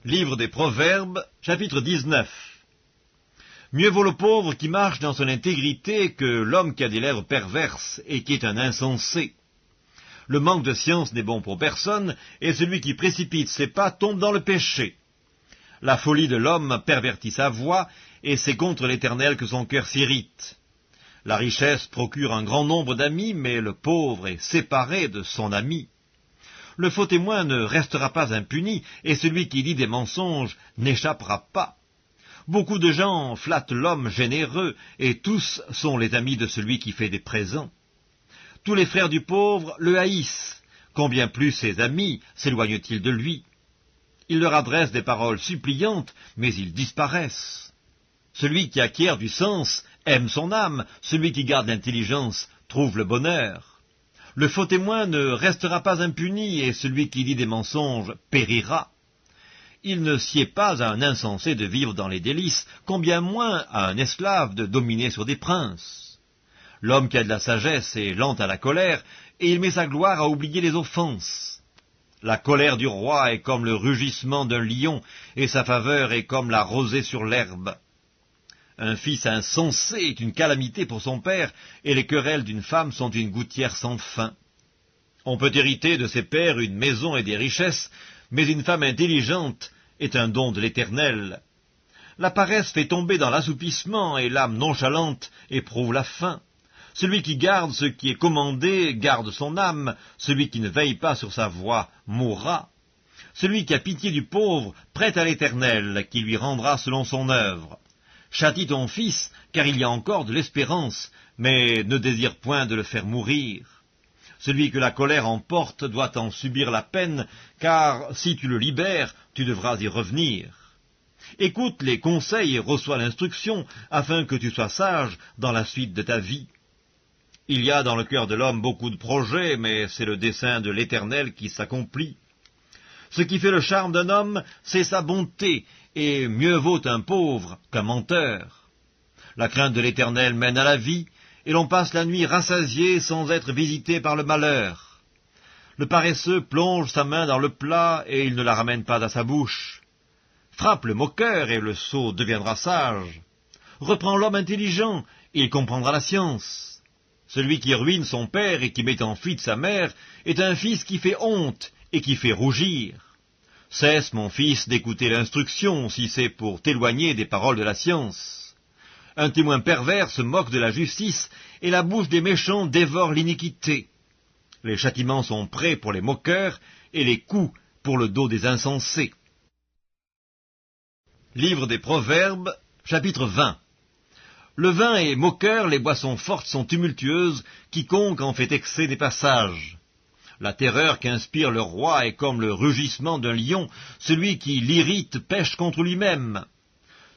Livre des Proverbes, chapitre 19. Mieux vaut le pauvre qui marche dans son intégrité que l'homme qui a des lèvres perverses et qui est un insensé. Le manque de science n'est bon pour personne, et celui qui précipite ses pas tombe dans le péché. La folie de l'homme pervertit sa voie, et c'est contre l'Éternel que son cœur s'irrite. La richesse procure un grand nombre d'amis, mais le pauvre est séparé de son ami. Le faux témoin ne restera pas impuni, et celui qui dit des mensonges n'échappera pas. Beaucoup de gens flattent l'homme généreux, et tous sont les amis de celui qui fait des présents. Tous les frères du pauvre le haïssent, combien plus ses amis s'éloignent-ils de lui. Il leur adresse des paroles suppliantes, mais ils disparaissent. Celui qui acquiert du sens aime son âme, celui qui garde l'intelligence trouve le bonheur. Le faux témoin ne restera pas impuni, et celui qui dit des mensonges périra. Il ne sied pas à un insensé de vivre dans les délices, combien moins à un esclave de dominer sur des princes. L'homme qui a de la sagesse est lent à la colère, et il met sa gloire à oublier les offenses. La colère du roi est comme le rugissement d'un lion, et sa faveur est comme la rosée sur l'herbe. Un fils insensé est une calamité pour son père, et les querelles d'une femme sont une gouttière sans fin. On peut hériter de ses pères une maison et des richesses, mais une femme intelligente est un don de l'Éternel. La paresse fait tomber dans l'assoupissement, et l'âme nonchalante éprouve la faim. Celui qui garde ce qui est commandé garde son âme, celui qui ne veille pas sur sa voie mourra. Celui qui a pitié du pauvre prête à l'Éternel, qui lui rendra selon son œuvre. Châtie ton fils, car il y a encore de l'espérance, mais ne désire point de le faire mourir. Celui que la colère emporte doit en subir la peine, car si tu le libères, tu devras y revenir. Écoute les conseils et reçois l'instruction, afin que tu sois sage dans la suite de ta vie. Il y a dans le cœur de l'homme beaucoup de projets, mais c'est le dessein de l'Éternel qui s'accomplit. Ce qui fait le charme d'un homme, c'est sa bonté, et mieux vaut un pauvre qu'un menteur. La crainte de l'Éternel mène à la vie, et l'on passe la nuit rassasié sans être visité par le malheur. Le paresseux plonge sa main dans le plat, et il ne la ramène pas à sa bouche. Frappe le moqueur, et le sot deviendra sage. Reprends l'homme intelligent, et il comprendra la science. Celui qui ruine son père et qui met en fuite sa mère est un fils qui fait honte et qui fait rougir. Cesse, mon fils, d'écouter l'instruction, si c'est pour t'éloigner des paroles de la science. Un témoin pervers se moque de la justice, et la bouche des méchants dévore l'iniquité. Les châtiments sont prêts pour les moqueurs, et les coups pour le dos des insensés. Livre des Proverbes, chapitre 20. Le vin est moqueur, les boissons fortes sont tumultueuses, quiconque en fait excès n'est pas sage. La terreur qu'inspire le roi est comme le rugissement d'un lion, celui qui l'irrite pêche contre lui-même.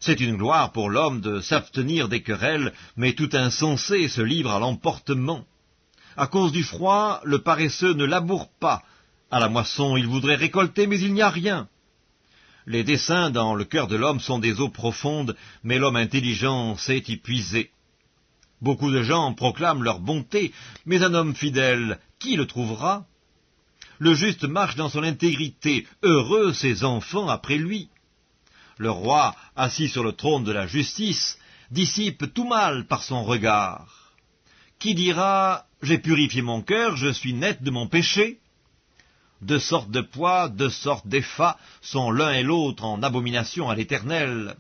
C'est une gloire pour l'homme de s'abstenir des querelles, mais tout insensé se livre à l'emportement. À cause du froid, le paresseux ne laboure pas. À la moisson, il voudrait récolter, mais il n'y a rien. Les desseins dans le cœur de l'homme sont des eaux profondes, mais l'homme intelligent sait y puiser. Beaucoup de gens proclament leur bonté, mais un homme fidèle, qui le trouvera? Le juste marche dans son intégrité, heureux ses enfants après lui. Le roi, assis sur le trône de la justice, dissipe tout mal par son regard. Qui dira « J'ai purifié mon cœur, je suis net de mon péché » Deux sortes de poids, deux sortes d'effats sont l'un et l'autre en abomination à l'Éternel.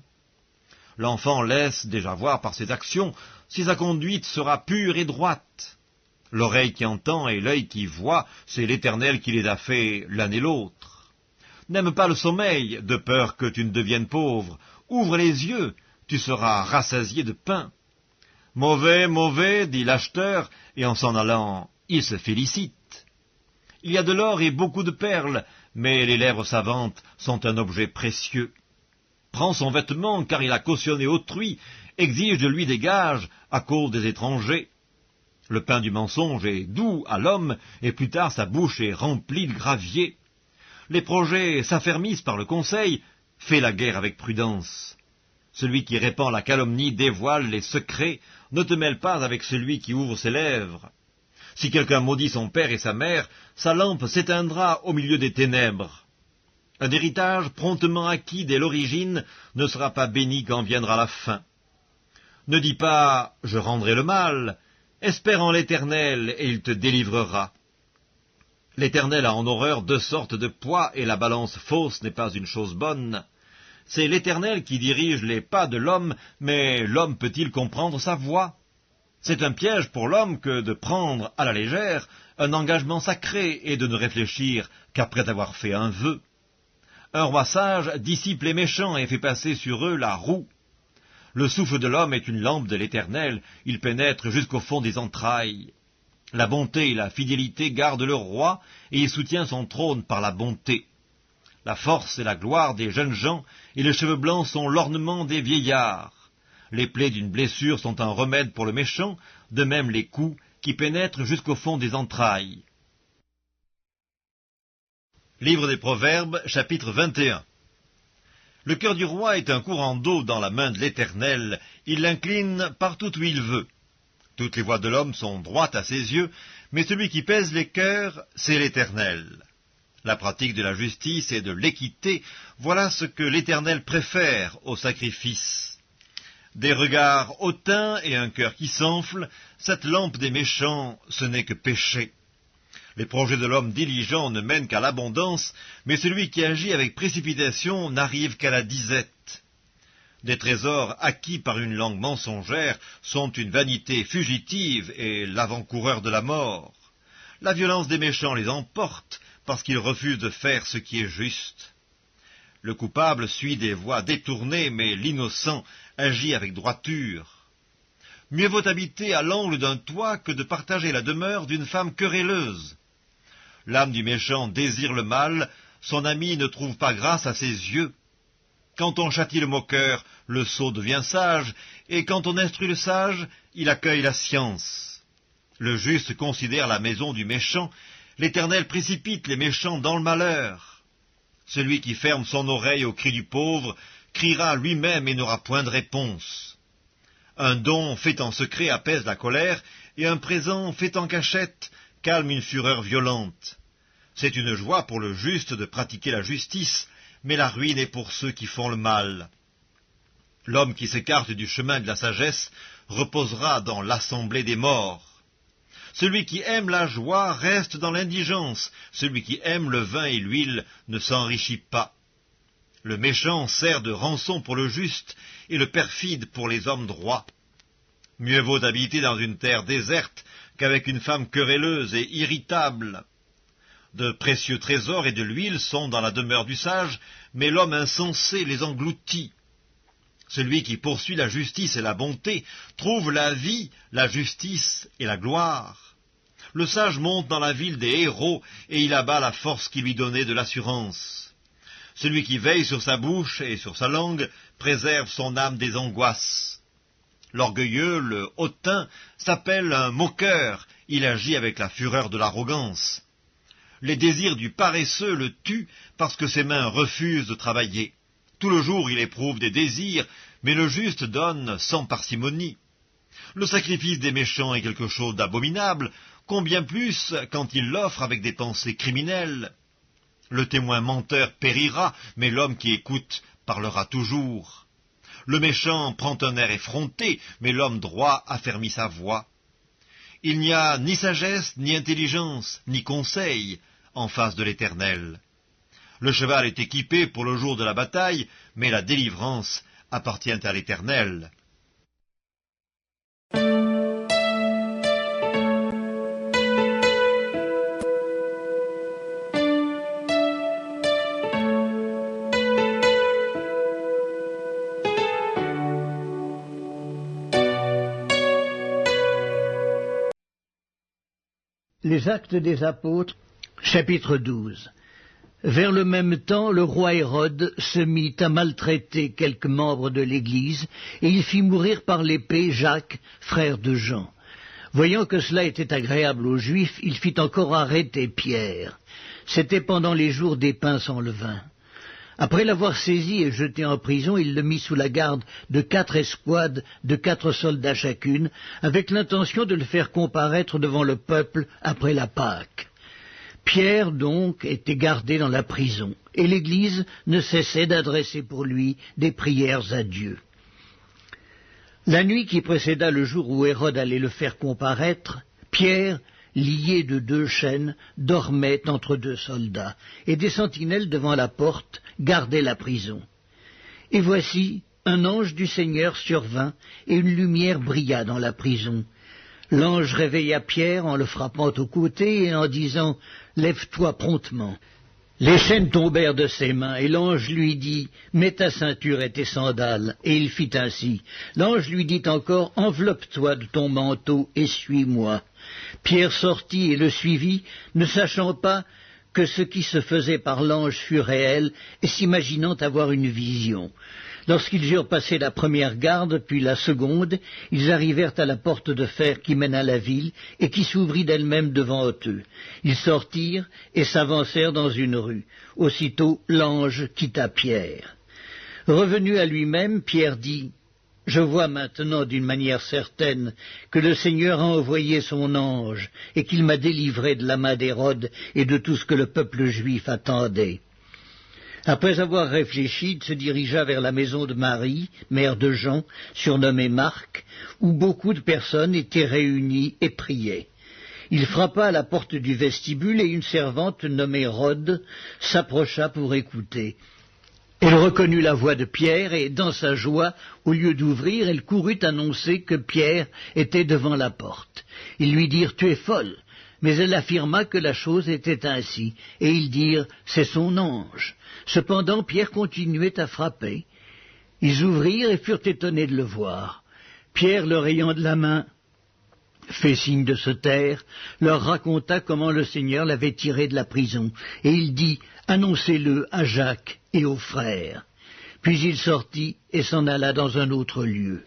L'enfant laisse déjà voir par ses actions si sa conduite sera pure et droite. L'oreille qui entend et l'œil qui voit, c'est l'Éternel qui les a faits l'un et l'autre. N'aime pas le sommeil, de peur que tu ne deviennes pauvre. Ouvre les yeux, tu seras rassasié de pain. Mauvais, mauvais, dit l'acheteur, et en s'en allant, il se félicite. Il y a de l'or et beaucoup de perles, mais les lèvres savantes sont un objet précieux. Prends son vêtement, car il a cautionné autrui, exige de lui des gages à cause des étrangers. Le pain du mensonge est doux à l'homme, et plus tard sa bouche est remplie de gravier. Les projets s'affermissent par le conseil, fais la guerre avec prudence. Celui qui répand la calomnie dévoile les secrets, ne te mêle pas avec celui qui ouvre ses lèvres. Si quelqu'un maudit son père et sa mère, sa lampe s'éteindra au milieu des ténèbres. Un héritage promptement acquis dès l'origine ne sera pas béni quand viendra la fin. Ne dis pas « je rendrai le mal », espère en l'Éternel et il te délivrera. L'Éternel a en horreur 2 sortes de poids et la balance fausse n'est pas une chose bonne. C'est l'Éternel qui dirige les pas de l'homme, mais l'homme peut-il comprendre sa voie? C'est un piège pour l'homme que de prendre à la légère un engagement sacré et de ne réfléchir qu'après avoir fait un vœu. Un roi sage dissipe les méchants et fait passer sur eux la roue. Le souffle de l'homme est une lampe de l'Éternel, il pénètre jusqu'au fond des entrailles. La bonté et la fidélité gardent le roi, et il soutient son trône par la bonté. La force et la gloire des jeunes gens, et les cheveux blancs sont l'ornement des vieillards. Les plaies d'une blessure sont un remède pour le méchant, de même les coups qui pénètrent jusqu'au fond des entrailles. Livre des Proverbes, chapitre 21. Le cœur du roi est un courant d'eau dans la main de l'Éternel, il l'incline partout où il veut. Toutes les voies de l'homme sont droites à ses yeux, mais celui qui pèse les cœurs, c'est l'Éternel. La pratique de la justice et de l'équité, voilà ce que l'Éternel préfère au sacrifice. Des regards hautains et un cœur qui s'enfle, cette lampe des méchants, ce n'est que péché. Les projets de l'homme diligent ne mènent qu'à l'abondance, mais celui qui agit avec précipitation n'arrive qu'à la disette. Des trésors acquis par une langue mensongère sont une vanité fugitive et l'avant-coureur de la mort. La violence des méchants les emporte parce qu'ils refusent de faire ce qui est juste. Le coupable suit des voies détournées, mais l'innocent agit avec droiture. Mieux vaut habiter à l'angle d'un toit que de partager la demeure d'une femme querelleuse. L'âme du méchant désire le mal, son ami ne trouve pas grâce à ses yeux. Quand on châtie le moqueur, le sot devient sage, et quand on instruit le sage, il accueille la science. Le juste considère la maison du méchant, l'Éternel précipite les méchants dans le malheur. Celui qui ferme son oreille au cri du pauvre criera lui-même et n'aura point de réponse. Un don fait en secret apaise la colère, et un présent fait en cachette calme une fureur violente. C'est une joie pour le juste de pratiquer la justice, mais la ruine est pour ceux qui font le mal. L'homme qui s'écarte du chemin de la sagesse reposera dans l'assemblée des morts. Celui qui aime la joie reste dans l'indigence, celui qui aime le vin et l'huile ne s'enrichit pas. Le méchant sert de rançon pour le juste, et le perfide pour les hommes droits. Mieux vaut habiter dans une terre déserte qu'avec une femme querelleuse et irritable. De précieux trésors et de l'huile sont dans la demeure du sage, mais l'homme insensé les engloutit. Celui qui poursuit la justice et la bonté trouve la vie, la justice et la gloire. Le sage monte dans la ville des héros, et il abat la force qui lui donnait de l'assurance. Celui qui veille sur sa bouche et sur sa langue préserve son âme des angoisses. L'orgueilleux, le hautain, s'appelle un moqueur, il agit avec la fureur de l'arrogance. Les désirs du paresseux le tuent parce que ses mains refusent de travailler. Tout le jour il éprouve des désirs, mais le juste donne sans parcimonie. Le sacrifice des méchants est quelque chose d'abominable, combien plus quand il l'offre avec des pensées criminelles. Le témoin menteur périra, mais l'homme qui écoute parlera toujours. Le méchant prend un air effronté, mais l'homme droit affermit sa voix. Il n'y a ni sagesse, ni intelligence, ni conseil en face de l'Éternel. Le cheval est équipé pour le jour de la bataille, mais la délivrance appartient à l'Éternel. Les Actes des Apôtres, chapitre 12. Vers le même temps, le roi Hérode se mit à maltraiter quelques membres de l'Église, et il fit mourir par l'épée Jacques, frère de Jean. Voyant que cela était agréable aux Juifs, il fit encore arrêter Pierre. C'était pendant les jours des pains sans levain. Après l'avoir saisi et jeté en prison, il le mit sous la garde de 4 escouades de 4 soldats chacune, avec l'intention de le faire comparaître devant le peuple après la Pâque. Pierre, donc, était gardé dans la prison. et l'Église ne cessait d'adresser pour lui des prières à Dieu. La nuit qui précéda le jour où Hérode allait le faire comparaître, Pierre, lié de 2 chaînes, dormait entre 2 soldats, et des sentinelles devant la porte gardaient la prison. Et voici, un ange du Seigneur survint, et une lumière brilla dans la prison. L'ange réveilla Pierre en le frappant au côté et en disant « Lève-toi promptement ». Les chaînes tombèrent de ses mains, et l'ange lui dit « Mets ta ceinture et tes sandales ». Et il fit ainsi. L'ange lui dit encore « Enveloppe-toi de ton manteau et suis-moi ». Pierre sortit et le suivit, ne sachant pas que ce qui se faisait par l'ange fut réel, et s'imaginant avoir une vision. Lorsqu'ils eurent passé la première garde, puis la seconde, ils arrivèrent à la porte de fer qui mène à la ville, et qui s'ouvrit d'elle-même devant eux. Ils sortirent et s'avancèrent dans une rue. Aussitôt l'ange quitta Pierre. Revenu à lui-même, Pierre dit « Je vois maintenant d'une manière certaine que le Seigneur a envoyé son ange, et qu'il m'a délivré de la main d'Hérode et de tout ce que le peuple juif attendait. » Après avoir réfléchi, il se dirigea vers la maison de Marie, mère de Jean, surnommée Marc, où beaucoup de personnes étaient réunies et priaient. Il frappa à la porte du vestibule et une servante nommée Rhode s'approcha pour écouter. Elle reconnut la voix de Pierre et, dans sa joie, au lieu d'ouvrir, elle courut annoncer que Pierre était devant la porte. Ils lui dirent « Tu es folle !» Mais elle affirma que la chose était ainsi, et ils dirent « C'est son ange ». Cependant, Pierre continuait à frapper. Ils ouvrirent et furent étonnés de le voir. Pierre, leur ayant de la main fait signe de se taire, leur raconta comment le Seigneur l'avait tiré de la prison, et il dit « Annoncez-le à Jacques et aux frères ». Puis il sortit et s'en alla dans un autre lieu.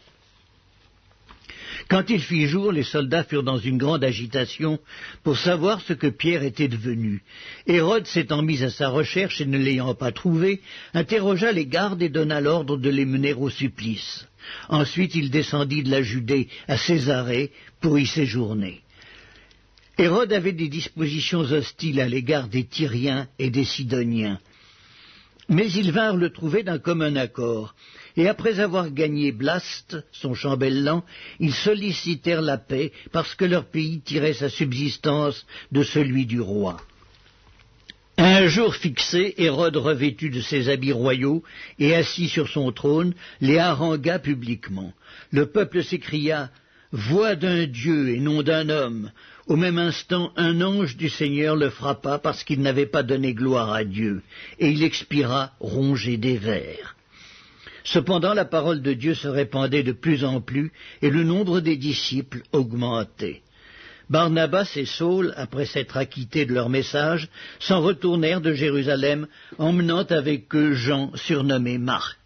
Quand il fit jour, les soldats furent dans une grande agitation pour savoir ce que Pierre était devenu. Hérode, s'étant mis à sa recherche et ne l'ayant pas trouvé, interrogea les gardes et donna l'ordre de les mener au supplice. Ensuite, il descendit de la Judée à Césarée pour y séjourner. Hérode avait des dispositions hostiles à l'égard des Tyriens et des Sidoniens. Mais ils vinrent le trouver d'un commun accord, et après avoir gagné Blaste, son chambellan, ils sollicitèrent la paix parce que leur pays tirait sa subsistance de celui du roi. À un jour fixé, Hérode, revêtu de ses habits royaux et assis sur son trône, les harangua publiquement. Le peuple s'écria « Voix d'un Dieu et non d'un homme !» Au même instant, un ange du Seigneur le frappa parce qu'il n'avait pas donné gloire à Dieu, et il expira rongé des vers. Cependant, la parole de Dieu se répandait de plus en plus, et le nombre des disciples augmentait. Barnabas et Saul, après s'être acquittés de leur message, s'en retournèrent de Jérusalem, emmenant avec eux Jean, surnommé Marc.